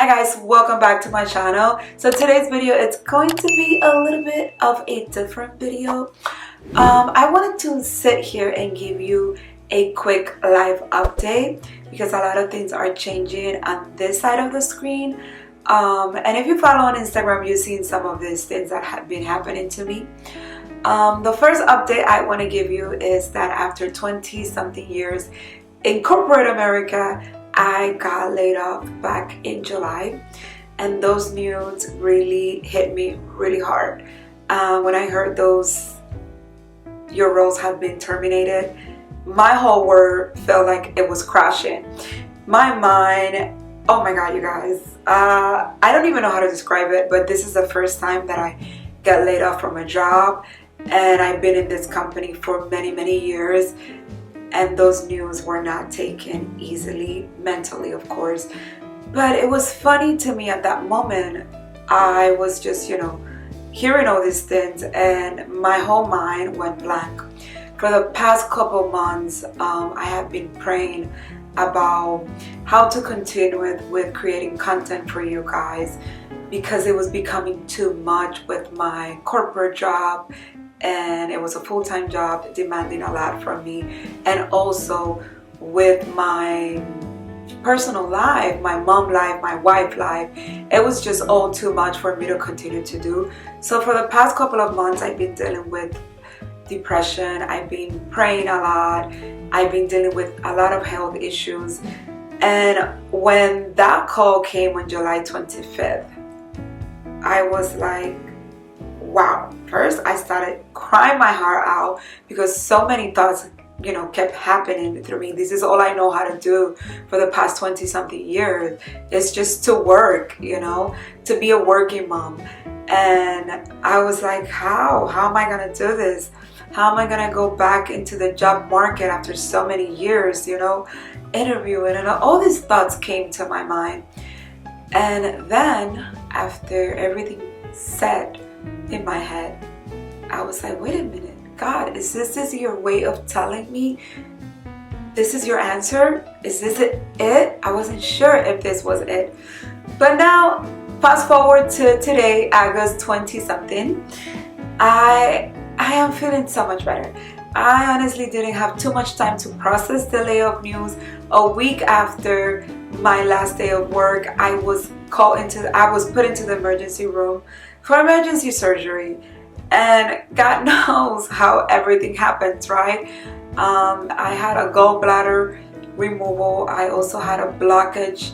guys, welcome back to my channel. So today's video, it's going to be a little bit of a different video. I wanted to sit here and give you a quick live update because a lot of things are changing on this side of the screen. And if you follow on Instagram, you've seen some of these things that have been happening to me. The first update I want to give you is that after 20 something years in corporate America, I got laid off back in July, and those news really hit me really hard. When I heard your roles have been terminated, my whole world felt like it was crashing. My mind, oh my god, you guys, I don't even know how to describe it, but this is the first time that I got laid off from a job, and I've been in this company for many years. And those news were not taken easily, mentally of course. But it was funny to me at that moment. I was just, hearing all these things and my whole mind went blank. For the past couple months, I have been praying about how to continue with creating content for you guys, because it was becoming too much with my corporate job. And it was a full-time job demanding a lot from me, and also with my personal life, my mom life, my wife life, it was just all too much for me to continue to do. So for the past couple of months, I've been dealing with depression, I've been praying a lot, I've been dealing with a lot of health issues. And when that call came on July 25th, I was like, wow. First, I started crying my heart out because so many thoughts, kept happening through me. This is all I know how to do for the past 20 something years. It's just to work, to be a working mom. And I was like, how am I going to do this? How am I going to go back into the job market after so many years, interviewing? And all these thoughts came to my mind. And then after everything said in my head, I was like, wait a minute, God, is this your way of telling me this is your answer? Is this it? I wasn't sure if this was it. But now, fast forward to today, August 20 something, I am feeling so much better. I honestly didn't have too much time to process the layoff news. A week after my last day of work, I was put into the emergency room for emergency surgery. And God knows how everything happens, right? I had a gallbladder removal. I also had a blockage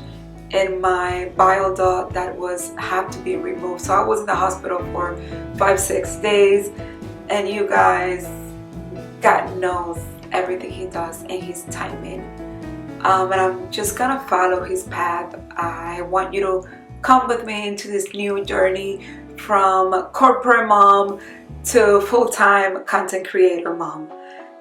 in my bile duct that had to be removed. So I was in the hospital for 5-6 days. And you guys, God knows everything He does in His timing. And I'm just gonna follow His path. I want you to come with me into this new journey from corporate mom to full-time content creator mom.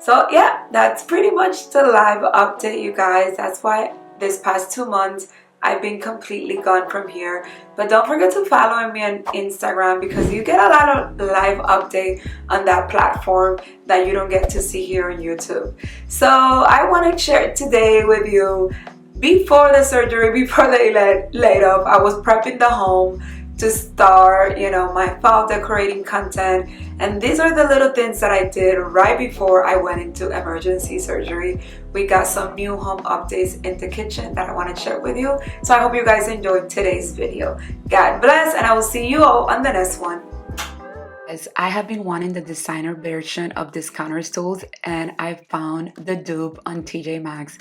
So yeah, that's pretty much the live update, you guys. That's why this past 2 months I've been completely gone from here. But don't forget to follow me on Instagram, because you get a lot of live update on that platform that you don't get to see here on YouTube. So I want to share today with you, before the surgery, before the layoff, I was prepping the home to start, my fall decorating content. And these are the little things that I did right before I went into emergency surgery. We got some new home updates in the kitchen that I want to share with you. So I hope you guys enjoyed today's video. God bless, and I will see you all on the next one. I have been wanting the designer version of this counter stools, and I found the dupe on TJ Maxx.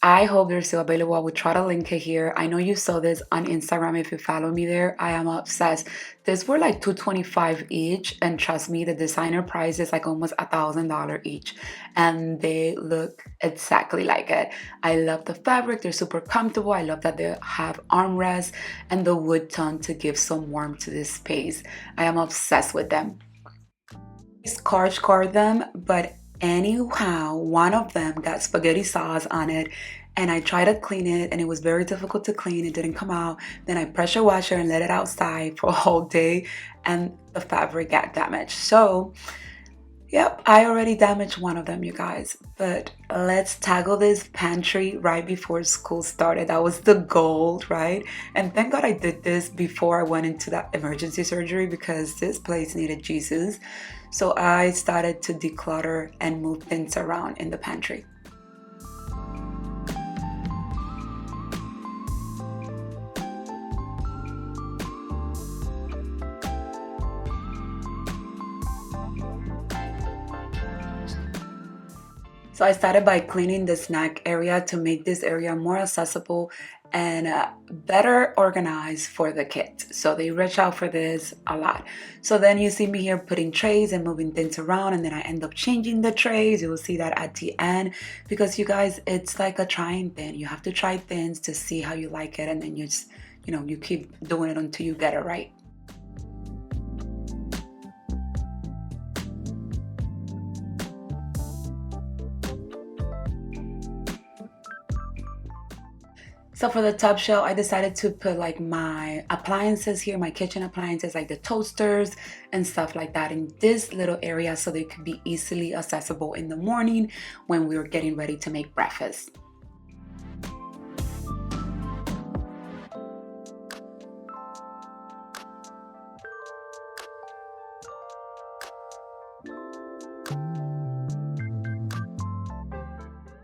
I hope they're still available. I will try to link it here. I know you saw this on Instagram if you follow me there. I am obsessed. These were like $225 each, and trust me, the designer price is like almost $1,000 each, and they look exactly like it. I love the fabric. They're super comfortable. I love that they have armrests and the wood tone to give some warmth to this space. I am obsessed with them. I scored them, but anyhow, one of them got spaghetti sauce on it, and I tried to clean it, and it was very difficult to clean. It didn't come out. Then I pressure washed it and let it outside for a whole day, and the fabric got damaged. So Yep, I already damaged one of them, you guys. But let's tackle this pantry right before school started. That was the goal, right? And thank God I did this before I went into that emergency surgery because this place needed Jesus. So I started to declutter and move things around in the pantry. So I started by cleaning the snack area to make this area more accessible and better organized for the kids. So they reach out for this a lot. So then you see me here putting trays and moving things around, and then I end up changing the trays. You will see that at the end because you guys, it's like a trying thing. You have to try things to see how you like it, and then you just, you keep doing it until you get it right. So for the top shelf, I decided to put like my appliances here, my kitchen appliances, like the toasters and stuff like that in this little area so they could be easily accessible in the morning when we were getting ready to make breakfast.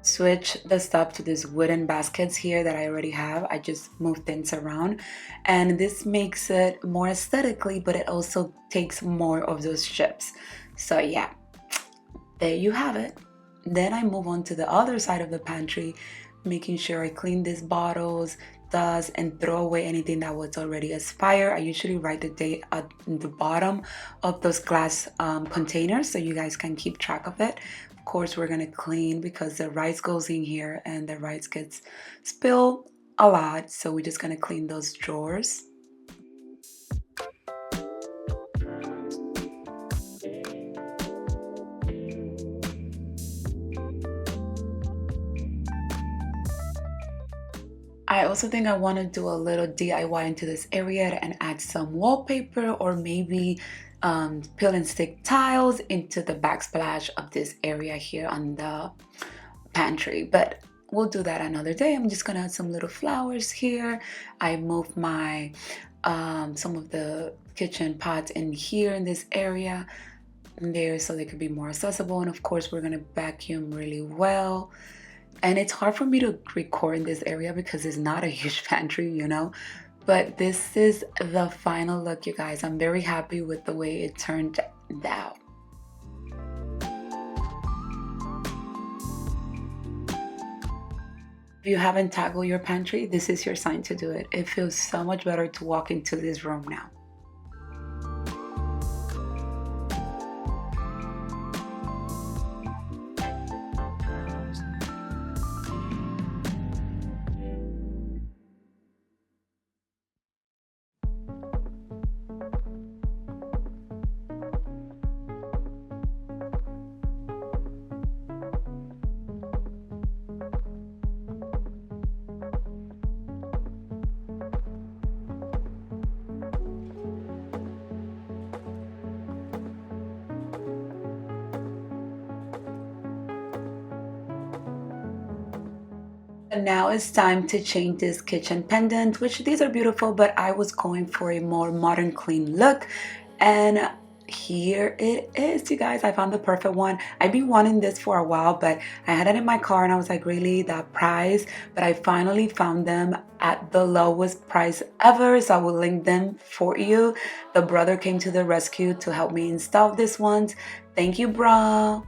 Switch the stuff to these wooden baskets here that I already have. I just move things around and this makes it more aesthetically, but it also takes more of those chips. So yeah, there you have it. Then I move on to the other side of the pantry, making sure I clean these bottles, dust, and throw away anything that was already expired. I usually write the date at the bottom of those glass containers so you guys can keep track of it. Of course, we're gonna clean because the rice goes in here and the rice gets spilled a lot. So we're just gonna clean those drawers. I also think I want to do a little DIY into this area and add some wallpaper or maybe peel and stick tiles into the backsplash of this area here on the pantry. But we'll do that another day. I'm just gonna add some little flowers here. I moved my some of the kitchen pots in here in this area there so they could be more accessible. And of course, we're gonna vacuum really well. And it's hard for me to record in this area because it's not a huge pantry. But this is the final look, you guys. I'm very happy with the way it turned out. If you haven't tackled your pantry, this is your sign to do it. It feels so much better to walk into this room now. And now it's time to change this kitchen pendant, which these are beautiful, but I was going for a more modern, clean look. And here it is, you guys. I found the perfect one. I've been wanting this for a while, but I had it in my car and I was like, really, that price? But I finally found them at the lowest price ever, so I will link them for you. The brother came to the rescue to help me install this ones. Thank you, bro.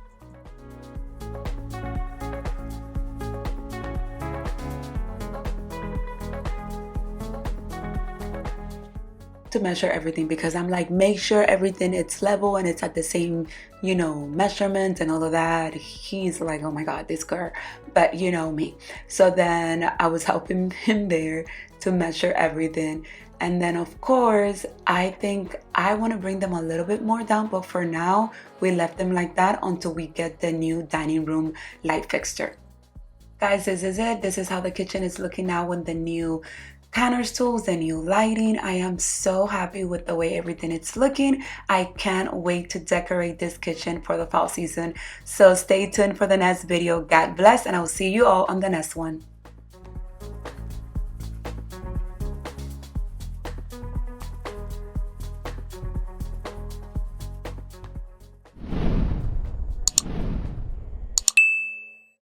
To measure everything because I'm like, make sure everything it's level and it's at the same, measurement and all of that. He's like, oh my God, this girl, but you know me. So then I was helping him there to measure everything. And then of course, I think I want to bring them a little bit more down, but for now, we left them like that until we get the new dining room light fixture. Guys, this is it. This is how the kitchen is looking now with the new counter stools, the new lighting. I am so happy with the way everything is looking. I can't wait to decorate this kitchen for the fall season. So stay tuned for the next video. God bless, and I'll see you all on the next one.